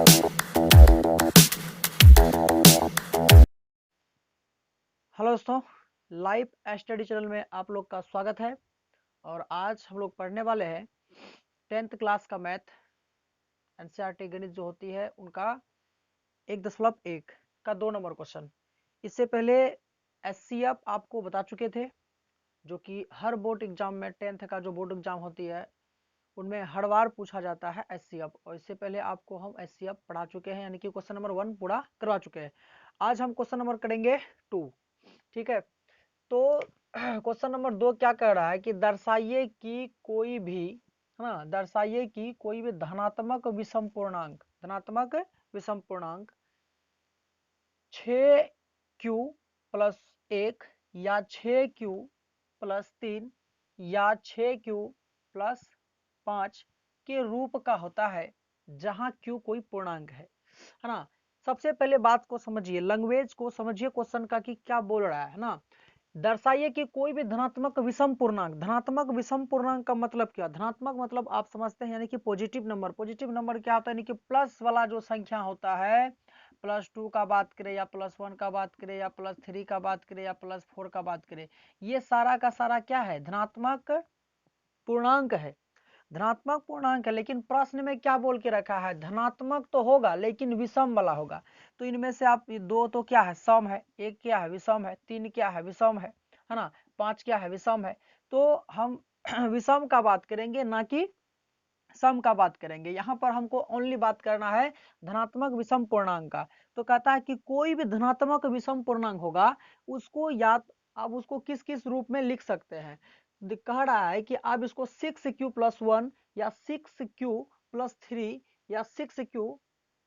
Hello दोस्तों, live study channel में आप लोग का स्वागत है। और आज हम लोग पढ़ने वाले हैं 10th क्लास का मैथ एनसीईआरटी गणित जो होती है उनका 1.1 का 2 नंबर क्वेश्चन। इससे पहले एचसीएफ आपको बता चुके थे, जो कि हर बोर्ड एग्जाम में 10th का जो बोर्ड एग्जाम होती है उनमें हर बार पूछा जाता है एचसीएफ। और इससे पहले आपको हम एचसीएफ पढ़ा चुके हैं, यानी कि क्वेश्चन नंबर 1 पूरा करवा चुके हैं। आज हम क्वेश्चन नंबर करेंगे 2। ठीक है, तो क्वेश्चन नंबर 2 क्या कह रहा है कि दर्शाइए कि कोई भी, है ना, दर्शाइए कि कोई भी धनात्मक विषम पूर्णांक 6q प्लस 1 या 6q प्लस 3 या 6q प्लस 5 के रूप का होता है, जहां q कोई पूर्णांक है ना। सबसे पहले बात को समझिए, लैंग्वेज को समझिए क्वेश्चन का कि क्या बोल रहा है ना। दर्शाइए कि कोई भी धनात्मक विषम पूर्णांक का मतलब क्या? धनात्मक मतलब आप समझते हैं यानी कि पॉजिटिव नंबर। पॉजिटिव नंबर क्या होता है? यानी कि प्लस वाला जो संख्या होता है, +2 का बात करें या +1 का बात करें या +3 का बात करें या +4 का बात करें, ये सारा का सारा क्या है? धनात्मक पूर्णांक है। धनात्मक पूर्णांक है, लेकिन प्रश्न में क्या बोल के रखा है? धनात्मक तो होगा लेकिन विषम वाला होगा। तो इनमें से आप 2 तो क्या है? सम है। 1 क्या है? विषम है। 3 क्या है? विषम है ना। 5 क्या है? विषम है। तो हम विषम का बात करेंगे, ना कि सम का बात करेंगे। यहाँ पर हमको ओनली बात करना है धनात्मक विषम पूर्णांक का। तो कहता है कि कोई भी धनात्मक विषम पूर्णांक होगा, उसको या आप उसको किस किस रूप में लिख सकते हैं। कह रहा है कि आप इसको 6q प्लस 1 या 6q प्लस 3 या 6q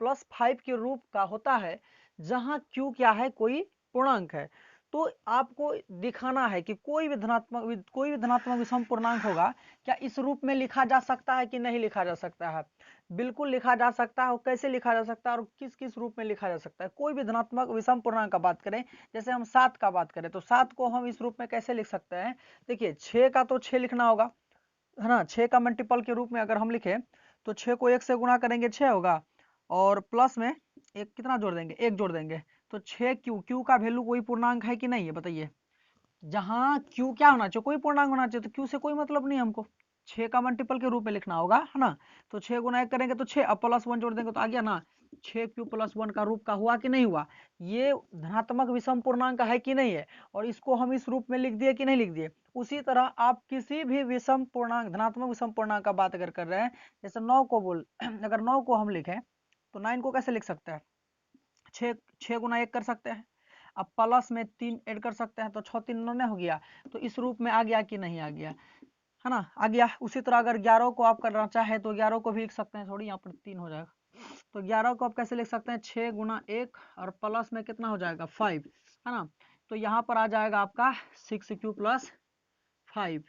प्लस 5 के रूप का होता है, जहां q क्या है? कोई पूर्णांक है। तो आपको दिखाना है कि कोई भी धनात्मक विषम पूर्णांक होगा, क्या इस रूप में लिखा जा सकता है कि नहीं लिखा जा सकता है? बिल्कुल लिखा जा सकता है। और कैसे लिखा जा सकता है और किस किस रूप में लिखा जा सकता है? कोई भी धनात्मक विषम पूर्णांक का बात करें, जैसे हम 7 का बात करें, तो 7 को हम इस रूप में कैसे लिख सकते हैं? देखिए, 6 का तो 6 लिखना होगा, है ना। 6 का मल्टीपल के रूप में अगर हम लिखें तो 6 को 1 से गुणा करेंगे 6 होगा, और प्लस में एक कितना जोड़ देंगे? 1 जोड़ देंगे। तो 6q का वैल्यू कोई पूर्णांक है कि नहीं है? बताइए। जहां q क्या होना चाहिए? कोई पूर्णांक होना चाहिए। तो q से कोई मतलब नहीं हमको, 6 का मल्टीपल के रूप में लिखना होगा, है ना। तो 6 गुना 1 करेंगे तो 6, अब +1 जोड़ देंगे तो आ गया ना। 6q प्लस 1 का रूप का हुआ कि नहीं हुआ? ये धनात्मक विषम पूर्णांक है कि नहीं है? और इसको हम इस रूप में लिख दिए कि नहीं लिख दिए? उसी तरह आप किसी भी विषम पूर्णांक, धनात्मक विषम पूर्णांक का बात अगर कर रहे हैं, जैसे 9 को अगर 9 को हम लिखें तो 9 को कैसे लिख सकते हैं? 6 गुना 1 कर सकते हैं, अब प्लस में 3 ऐड कर सकते हैं, तो 6 3 9 हो गया। तो इस रूप में आ गया कि नहीं आ गया? है ना, आ गया। उसी तरह अगर 11 को आप करना चाहे तो 11 को भी लिख सकते हैं, थोड़ी यहाँ पर 3 हो जाएगा। तो 11 को आप कैसे लिख सकते हैं? 6 गुना 1 और प्लस में कितना हो जाएगा? 5, है ना। तो यहाँ पर आ जाएगा आपका 6q प्लस 5।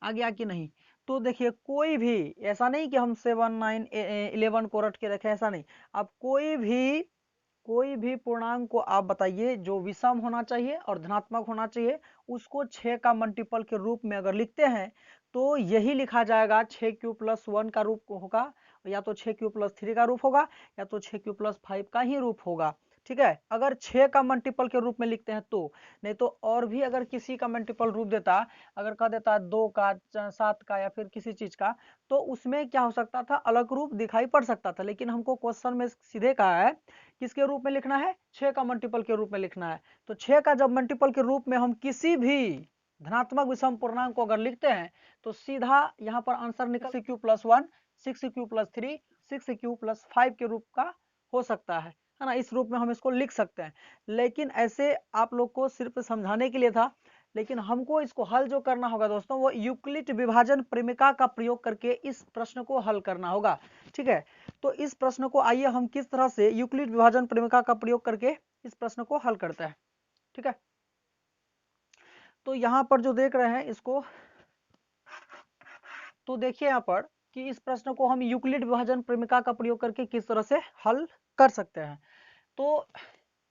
आ गया कि नहीं? तो देखिए, कोई भी ऐसा नहीं कि हम 7 9 11 को रट के रखें, ऐसा नहीं। आप कोई भी पूर्णांक को आप बताइए जो विषम होना चाहिए और धनात्मक होना चाहिए, उसको 6 का मल्टीपल के रूप में अगर लिखते हैं तो यही लिखा जाएगा। 6q प्लस 1 का रूप होगा, या तो 6q प्लस 3 का रूप होगा, या तो 6q प्लस 5 का ही रूप होगा। ठीक है, अगर 6 का मल्टीपल के रूप में लिखते हैं तो। नहीं तो और भी अगर किसी का मल्टीपल रूप देता, अगर कह देता 2 का, 7 का, या फिर किसी चीज का, तो उसमें क्या हो सकता था? अलग रूप दिखाई पड़ सकता था। लेकिन हमको क्वेश्चन में सीधे कहा है किसके रूप में लिखना है? 6 का मल्टीपल के रूप में लिखना है। तो 6 का जब मल्टीपल के रूप में हम किसी भी धनात्मक विषम पूर्णांक को अगर लिखते हैं तो सीधा यहाँ पर आंसर निकल 6q+1, 6q+3, 6q+5 के रूप का हो सकता है ना। इस रूप में हम इसको लिख सकते हैं। लेकिन ऐसे आप लोग को सिर्फ समझाने के लिए था, लेकिन हमको इसको हल जो करना होगा दोस्तों, वो यूक्लिड विभाजन प्रेमिका का प्रयोग करके इस प्रश्न को हल करना होगा। ठीक है, तो इस प्रश्न को आइए हम किस तरह से यूक्लिड विभाजन प्रेमिका का प्रयोग करके इस प्रश्न को हल करते हैं। ठीक है, तो यहाँ पर जो देख रहे हैं इसको, तो देखिए यहाँ पर कि इस प्रश्न को हम यूक्लिड विभाजन प्रेमिका का प्रयोग करके किस तरह से हल कर सकते हैं। तो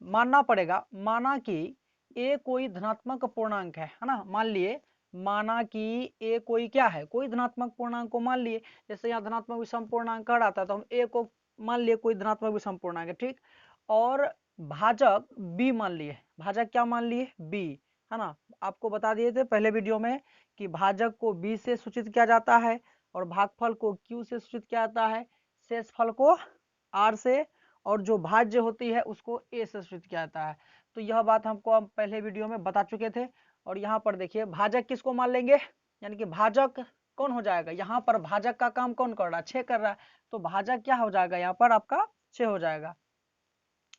मानना पड़ेगा, माना कि a कोई धनात्मक पूर्णांक है ना। मान लिए, माना कि a कोई क्या है? कोई धनात्मक पूर्णांक को मान लिए। जैसे यहाँ धनात्मक विषम पूर्णांक कर रहा था तो हम a को मान लिए कोई धनात्मक विषम पूर्णांक है, ठीक, और भाजक b मान लिए, भाजक क्या मान लिए, b, है ना। आपको बता दिए थे पहले वीडियो में कि भाजक को b से सूचित किया जाता है और भागफल को q से सूचित किया जाता है, शेषफल को r से, और जो भाज्य होती है उसको a से सूचित किया जाता है। तो यह बात हम पहले वीडियो में बता चुके थे। और यहाँ पर देखिए भाजक किसको मान लेंगे, यानी कि भाजक कौन हो जाएगा, यहाँ पर भाजक का काम कौन कर रहा है, 6 कर रहा है, तो भाजक क्या हो जाएगा यहाँ पर आपका 6 हो जाएगा,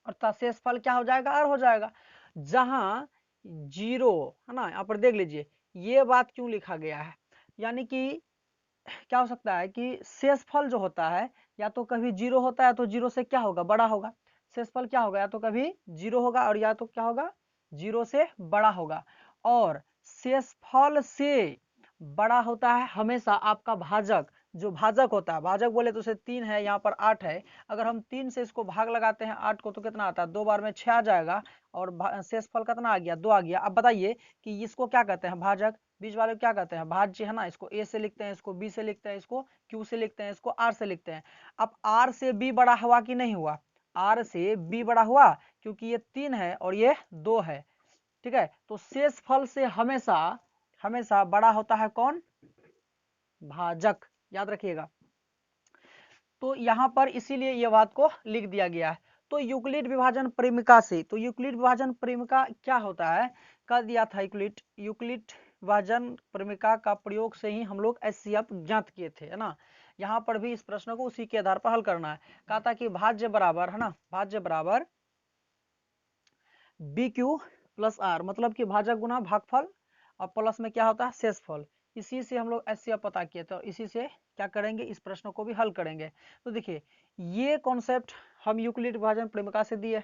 अर्थात शेषफल क्या हो जाएगा, r हो जाएगा। जहां 0 है ना, यहाँ पर देख लीजिए ये बात क्यों लिखा गया है, यानी कि क्या हो सकता है कि शेषफल जो होता है या तो कभी 0 होता है तो 0 से क्या होगा, बड़ा होगा, शेषफल क्या होगा, या तो कभी 0 होगा और या तो क्या होगा, 0 से बड़ा होगा। और शेषफल से बड़ा होता है हमेशा आपका भाजक, जो भाजक होता है, भाजक बोले तो उसे 3 है, यहाँ पर 8 है, अगर हम 3 से इसको भाग लगाते हैं 8 को तो कितना आता है, 2 बार में 6 आ जाएगा, और शेषफल कितना आ गया, 2 आ गया। अब बताइए कि इसको क्या कहते हैं, भाजक, बीच वाले क्या कहते हैं, भाज्य, है ना, इसको a से लिखते हैं, इसको b से लिखते हैं, इसको q से लिखते हैं, इसको r से लिखते हैं। अब r से b बड़ा हुआ कि नहीं हुआ, r से b बड़ा हुआ, क्योंकि ये 3 है और ये 2 है, ठीक है। तो शेषफल से हमेशा हमेशा बड़ा होता है कौन, भाजक, याद रखिएगा। तो यहाँ पर इसीलिए ये बात को लिख दिया गया है। तो यूक्लिड विभाजन परिमिका से, तो यूक्लिड विभाजन परिमिका क्या होता है, कर दिया था यूक्लिड विभाजन परिमिका का प्रयोग से ही हम लोग एचसीएफ ज्ञात किए थे, है ना। यहाँ पर भी इस प्रश्न को उसी के आधार पर हल करना है। कहा था कि भाज्य बराबर, है ना, भाज्य बराबर बी क्यू प्लस आर, मतलब कि भाजक गुना भागफल और प्लस में क्या होता है, शेषफल। इसी से हम लोग एचसीएफ पता किए थे और इसी से क्या करेंगे, इस प्रश्न को भी हल करेंगे। तो देखिए ये कॉन्सेप्ट हम यूक्लिड विभाजन परिमिका से दिए।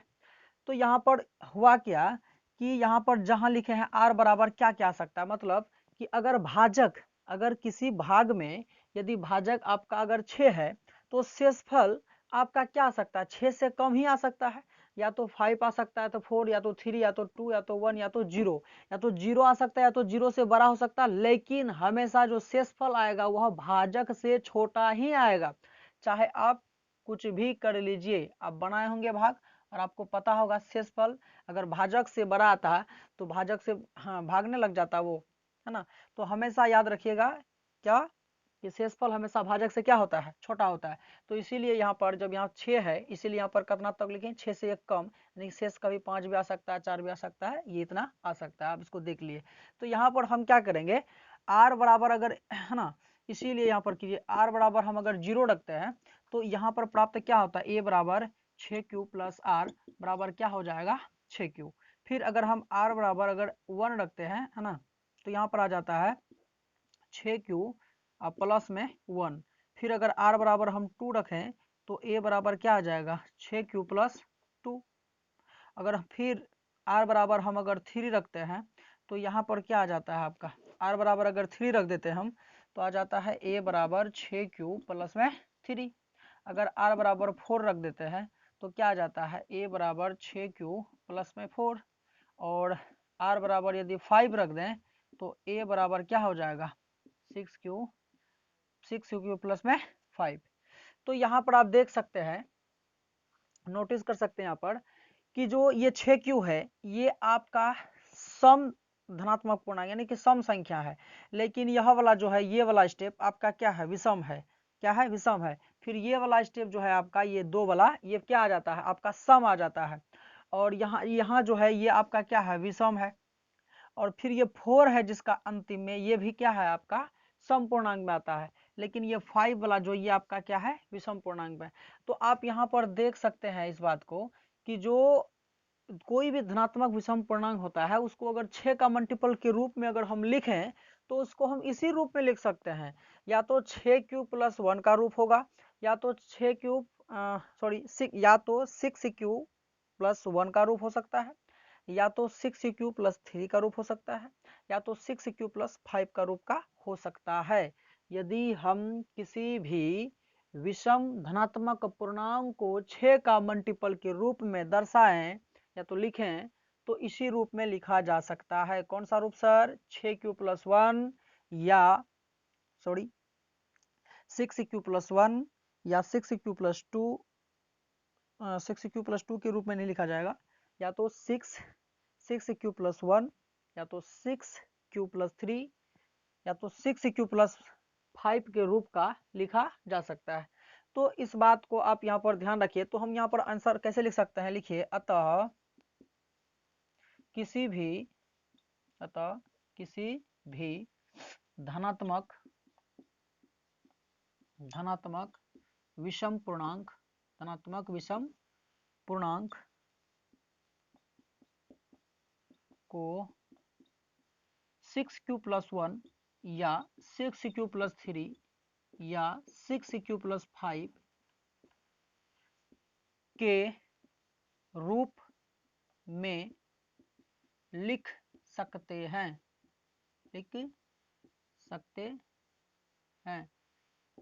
तो यहाँ पर हुआ क्या कि यहाँ पर जहां लिखे हैं आर बराबर क्या क्या आ सकता है, मतलब कि अगर भाजक, अगर किसी भाग में यदि भाजक आपका अगर 6 है तो शेषफल आपका क्या आ सकता है, 6 से कम ही आ सकता है, या तो 5 आ सकता है, तो 4, या तो 3, या तो 2, या तो 1, या तो 0, या तो 0 आ सकता है, या तो 0 से बड़ा हो सकता है, लेकिन हमेशा जो शेषफल आएगा वह भाजक से छोटा ही आएगा। चाहे आप कुछ भी कर लीजिए, आप बनाए होंगे भाग और आपको पता होगा शेषफल अगर भाजक से बड़ा आता है तो भाजक से, हाँ, भागने लग जाता है वो, है ना। तो हमेशा याद रखिएगा क्या, कि शेषफल हमेशा भाजक से क्या होता है, छोटा होता है। तो इसीलिए यहाँ पर जब यहाँ 6 है, इसीलिए यहाँ पर कितना तक लिखें, 6 से 1 कम, यानी शेष कभी 5 भी आ सकता है, 4 भी आ सकता है, ये इतना आ सकता है, आप इसको देख लिए। तो यहाँ पर हम क्या करेंगे, आर बराबर अगर, है ना, इसीलिए यहाँ पर कीजिए आर बराबर हम अगर 0 रखते हैं तो यहाँ पर प्राप्त क्या होता है, ए बराबर 6q प्लस आर बराबर क्या हो जाएगा, 6q। फिर अगर हम आर बराबर अगर 1 रखते हैं, है ना, तो यहाँ पर आ जाता है 6q प्लस में 1। फिर अगर आर बराबर हम 2 रखें तो ए बराबर क्या आ जाएगा, 6q प्लस 2। अगर फिर आर बराबर हम अगर 3 रखते हैं तो यहाँ पर क्या आ जाता है आपका, आर बराबर अगर 3 रख देते हैं हम तो आ जाता है ए बराबर 6q प्लस में 3। अगर आर बराबर 4 रख देते हैं तो क्या आ जाता है, ए बराबर 6q प्लस में 4। और आर बराबर यदि 5 रख दें तो ए बराबर क्या हो जाएगा, 6q प्लस में 5। तो यहाँ पर आप देख सकते हैं, नोटिस कर सकते हैं यहाँ पर कि जो ये 6q है ये आपका सम धनात्मक पूर्णांक यानी कि सम संख्या है, लेकिन यह वाला जो है, ये वाला स्टेप आपका क्या है, विषम है, क्या है, विषम है। फिर ये वाला स्टेप जो है आपका, ये 2 वाला, ये क्या आ जाता है, आपका सम आ जाता है। और यहाँ यहाँ जो है ये आपका क्या है, विषम है। और फिर ये 4 है जिसका अंतिम में, ये भी क्या है आपका सम पूर्णांक में आता है। लेकिन ये 5 वाला जो, ये आपका क्या है, विषम पूर्णांक में। तो आप यहाँ पर देख सकते हैं इस बात को कि जो कोई भी धनात्मक विषम पूर्णांक होता है उसको अगर 6 का मल्टीपल के रूप में अगर हम लिखें तो उसको हम इसी रूप में लिख सकते हैं, या तो 6q प्लस 1 का रूप होगा, या तो 6q या तो 6q प्लस 1 का रूप हो सकता है, या तो 6q प्लस 3 का रूप हो सकता है, या तो 6q प्लस 5 का रूप का हो सकता है। यदि हम किसी भी विषम धनात्मक पूर्णांक को 6 का मल्टीपल के रूप में दर्शाएं या तो लिखें तो इसी रूप में लिखा जा सकता है। कौन सा रूप सर, 6q प्लस 1 या 6q प्लस 1 या 6q प्लस 2 6q+2 के रूप में नहीं लिखा जाएगा, या तो 6q+1, या तो 6q+3, या तो 6q+5 के रूप का लिखा जा सकता है। तो इस बात को आप यहाँ पर ध्यान रखिए। तो हम यहाँ पर आंसर कैसे लिख सकते हैं, लिखिए अतः किसी भी धनात्मक विषम पूर्णांक को 6q+1 या 6q+3 या 6q+5 के रूप में लिख सकते हैं।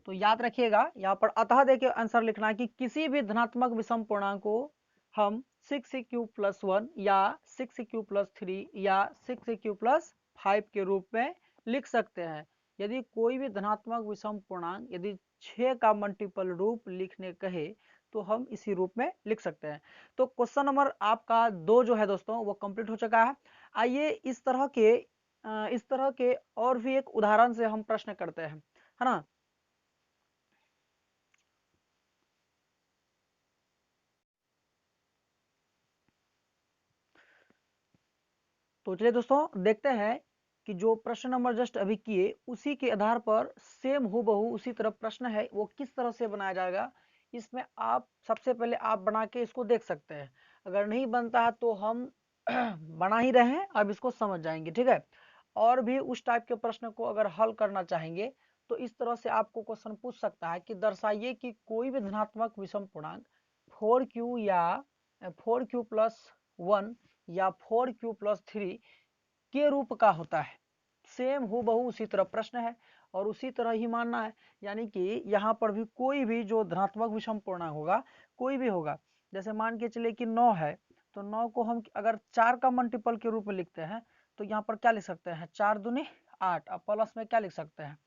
तो याद रखिएगा यहाँ पर अतः देके आंसर लिखना है कि किसी भी धनात्मक विषम पूर्णांक को हम 6q+1 या 6q+3 या 6q+5 के रूप में लिख सकते हैं। यदि कोई भी धनात्मक विषम पूर्णांक यदि 6 का मल्टीपल रूप लिखने कहे तो हम इसी रूप में लिख सकते हैं। तो क्वेश्चन नंबर आपका 2 जो है दोस्तों वो कंप्लीट हो चुका है। आइए इस तरह के और भी एक उदाहरण से हम प्रश्न करते हैं, है ना। तो चलिए दोस्तों देखते हैं कि जो प्रश्न नंबर जस्ट अभी किए उसी के आधार पर सेम हूबहू उसी तरह प्रश्न है वो किस तरह से बनाया जाएगा। इसमें आप सबसे पहले आप बना के इसको देख सकते हैं। अगर नहीं बनता है तो हम बना ही रहे हैं, अब इसको समझ जाएंगे, ठीक है। और भी उस टाइप के प्रश्न को अगर हल करना चाहेंगे तो इस तरह से आपको क्वेश्चन पूछ सकता है कि दर्शाइए कि कोई भी धनात्मक विषम पूर्णांक 4q या 4q+1 या 4q+3 के रूप का होता है। सेम हूबहू उसी तरह प्रश्न है और उसी तरह ही मानना है। यानी कि यहाँ पर भी कोई भी जो धनात्मक विषम पूर्णांक होगा कोई भी होगा, जैसे मान के चले कि 9 है तो 9 को हम अगर 4 का मल्टीपल के रूप में लिखते हैं तो यहाँ पर क्या लिख सकते हैं, 4 दूनी 8। अब प्लस में क्या लिख सकते हैं,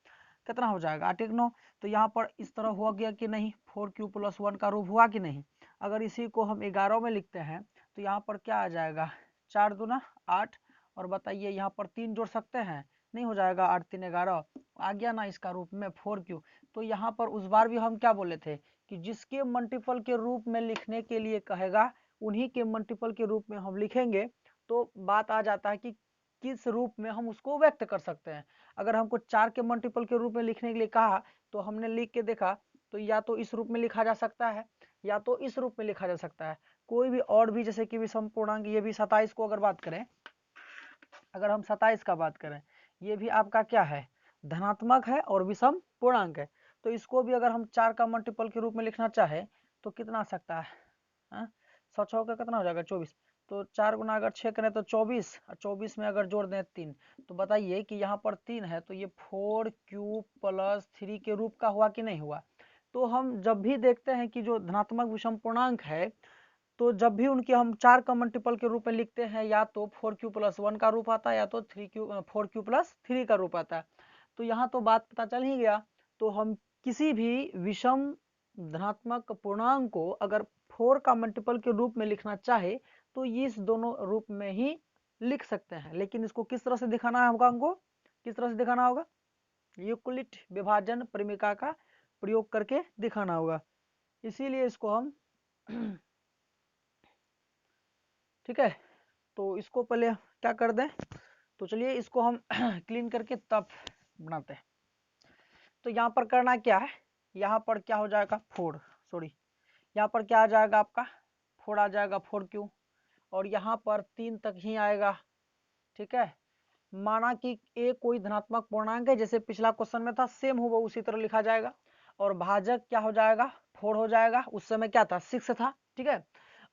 कितना हो जाएगा 8 9। तो यहाँ पर इस तरह हुआ गया कि नहीं, 4q+1 का रूप हुआ कि नहीं। अगर इसी को हम 11 में लिखते हैं तो यहाँ पर क्या आ जाएगा, 4 दूना 8। और बताइए यहाँ पर 3 जोड़ सकते हैं, नहीं हो जाएगा, 8 3 11 आ गया ना इसका रूप में 4q। तो यहाँ पर उस बार भी हम क्या बोले थे कि जिसके मल्टीपल के रूप में लिखने के लिए कहेगा उन्हीं के मल्टीपल के रूप में हम लिखेंगे। तो बात आ जाता है कि किस रूप में हम उसको व्यक्त कर सकते हैं। अगर हमको 4 के मल्टीपल के रूप में लिखने के लिए कहा तो हमने लिख के देखा तो या तो इस रूप में लिखा जा सकता है या तो इस रूप में लिखा जा सकता है। कोई भी और भी, जैसे कि विषम पूर्णांक, ये भी 27 को अगर बात करें, अगर हम 27 का बात करें, ये भी आपका क्या है, धनात्मक है और विषम पूर्णांक है। तो इसको भी अगर हम 4 का मल्टीपल के रूप में लिखना चाहे तो कितना आ सकता है, 100 का कितना हो जाएगा 24। तो 4 गुना अगर 6 करें तो 24, और 24 में अगर जोड़ दें 3, तो बताइए कि यहाँ पर 3 है तो ये 4q+3 के रूप का हुआ कि नहीं हुआ। तो हम जब भी देखते हैं कि जो धनात्मक विषम पूर्णांक है तो जब भी उनके हम 4 का मल्टीपल के रूप में लिखते हैं या तो 4q+1 का रूप आता है या तो 4q+3 का रूप आता है। तो यहाँ तो बात पता चल ही गया। तो हम किसी भी विषम धनात्मक पूर्णांक को अगर 4 का मल्टीपल के रूप में लिखना चाहे तो इस दोनों रूप में ही लिख सकते हैं। लेकिन इसको किस तरह से दिखाना होगा, हमको किस तरह से दिखाना होगा, यूक्लिड विभाजन परिमिका का प्रयोग करके दिखाना होगा। इसीलिए इसको हम ठीक है। तो इसको पहले क्या कर दें, तो चलिए इसको हम क्लीन करके तब बनाते हैं। तो यहाँ पर करना क्या है, यहाँ पर क्या हो जाएगा 4, सॉरी यहाँ पर क्या आ जाएगा आपका 4 आ जाएगा 4q, और यहाँ पर 3 तक ही आएगा, ठीक है। माना कि ए कोई धनात्मक पूर्णांक है, जैसे पिछला क्वेश्चन में था सेम हो वो उसी तरह लिखा जाएगा। और भाजक क्या हो जाएगा 4 हो जाएगा, उस समय क्या था 6 था, ठीक है।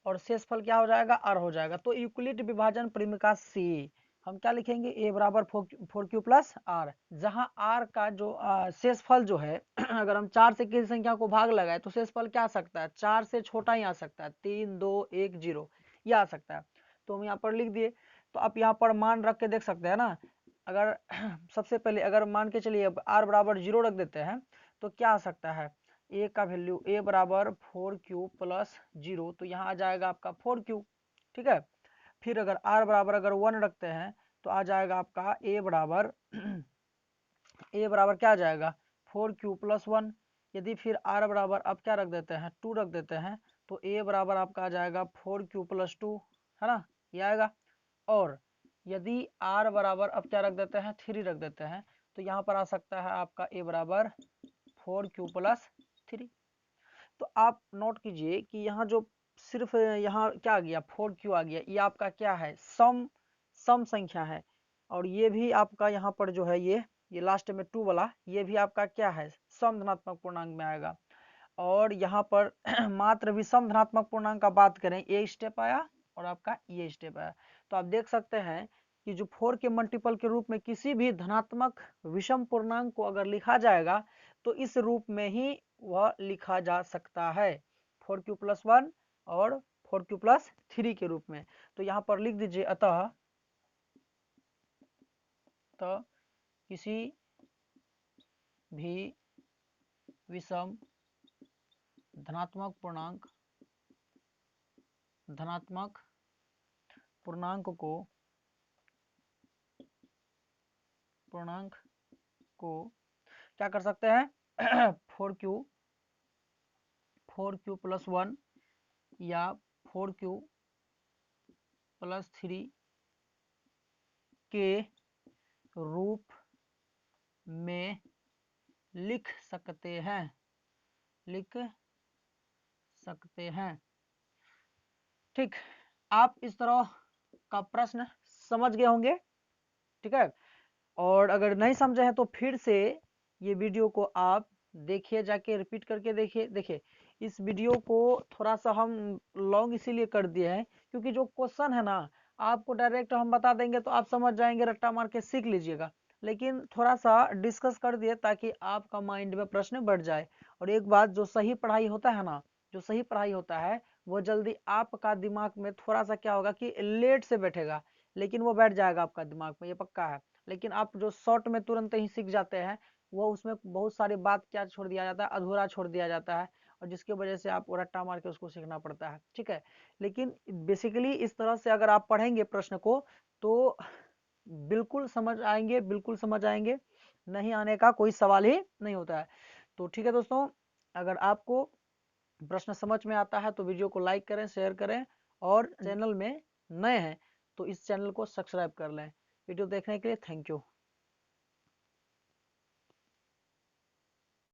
और शेषफल क्या हो जाएगा r हो जाएगा। तो यूक्लिड विभाजन परिमिका से हम क्या लिखेंगे, a बराबर 4q+r, जहां r का जो शेषफल जो है अगर हम 4 से किसी संख्या को भाग लगाए तो शेषफल क्या आ सकता है, 4 से छोटा ही आ सकता है, 3 2 1 0 ये आ सकता है। तो हम यहाँ पर लिख दिए। तो आप यहाँ पर मान रख के देख सकते हैं ना। अगर सबसे पहले अगर मान के चलिए अब r बराबर 0 रख देते हैं तो क्या आ सकता है, ए का वैल्यू ए बराबर 4q प्लस 0, तो यहाँ आ जाएगा आपका 4q। ठीक है, फिर अगर r बराबर अगर 1 रखते हैं तो आ जाएगा आपका ए बराबर ए बराबर क्या आ जाएगा 4q प्लस 1। यदि फिर r बराबर अब क्या रख देते हैं 2 रख देते हैं तो ए बराबर आपका आ जाएगा 4q प्लस 2, है ना, ये आएगा। और यदि r बराबर अब क्या रख देते हैं 3 रख देते हैं तो यहाँ पर आ सकता है आपका ए बराबर 4q प्लस 3। तो आप नोट कीजिए कि यहाँ जो सिर्फ यहाँ क्या आ गया 4q आ गया, ये आपका क्या है सम संख्या है। और ये भी आपका यहाँ पर जो है ये लास्ट में 2 वाला ये भी आपका क्या है सम धनात्मक पूर्णांक में आएगा। और यहाँ पर मात्र विषम धनात्मक पूर्णांक का बात करें ये स्टेप आया और आपका ये स्टेप आया। तो आप देख सकते हैं कि जो 4 के मल्टीपल के रूप में किसी भी धनात्मक विषम पूर्णांक को अगर लिखा जाएगा तो इस रूप में ही वह लिखा जा सकता है 4q प्लस 1 और 4q प्लस 3 के रूप में। तो यहाँ पर लिख दीजिए अतः तो किसी भी विषम धनात्मक पूर्णांक को क्या कर सकते हैं 4q प्लस 1 या 4q प्लस 3 के रूप में लिख सकते हैं। ठीक, आप इस तरह का प्रश्न समझ गए होंगे। ठीक है, और अगर नहीं समझे हैं तो फिर से ये वीडियो को आप देखिए, जाके रिपीट करके देखिए इस वीडियो को थोड़ा सा हम लॉन्ग इसीलिए कर दिए हैं क्योंकि जो क्वेश्चन है ना आपको डायरेक्ट हम बता देंगे तो आप समझ जाएंगे, रट्टा मार के सीख लीजिएगा। लेकिन थोड़ा सा डिस्कस कर दिए ताकि आपका माइंड में प्रश्न बढ़ जाए। और एक बात, जो सही पढ़ाई होता है ना, जो सही पढ़ाई होता है वो जल्दी आपका दिमाग में थोड़ा सा क्या होगा कि लेट से बैठेगा, लेकिन वो बैठ जाएगा आपका दिमाग में, ये पक्का है। लेकिन आप जो शॉर्ट में तुरंत ही सीख जाते हैं वो उसमें बहुत सारी बात क्या छोड़ दिया जाता है, अधूरा छोड़ दिया जाता है, और जिसकी वजह से आपको रट्टा मार के उसको सीखना पड़ता है। ठीक है, लेकिन बेसिकली इस तरह से अगर आप पढ़ेंगे प्रश्न को तो बिल्कुल समझ आएंगे, बिल्कुल समझ आएंगे, नहीं आने का कोई सवाल ही नहीं होता है। तो ठीक है दोस्तों, अगर आपको प्रश्न समझ में आता है तो वीडियो को लाइक करें, शेयर करें, और चैनल में नए हैं तो इस चैनल को सब्सक्राइब कर लें। वीडियो देखने के लिए थैंक यू।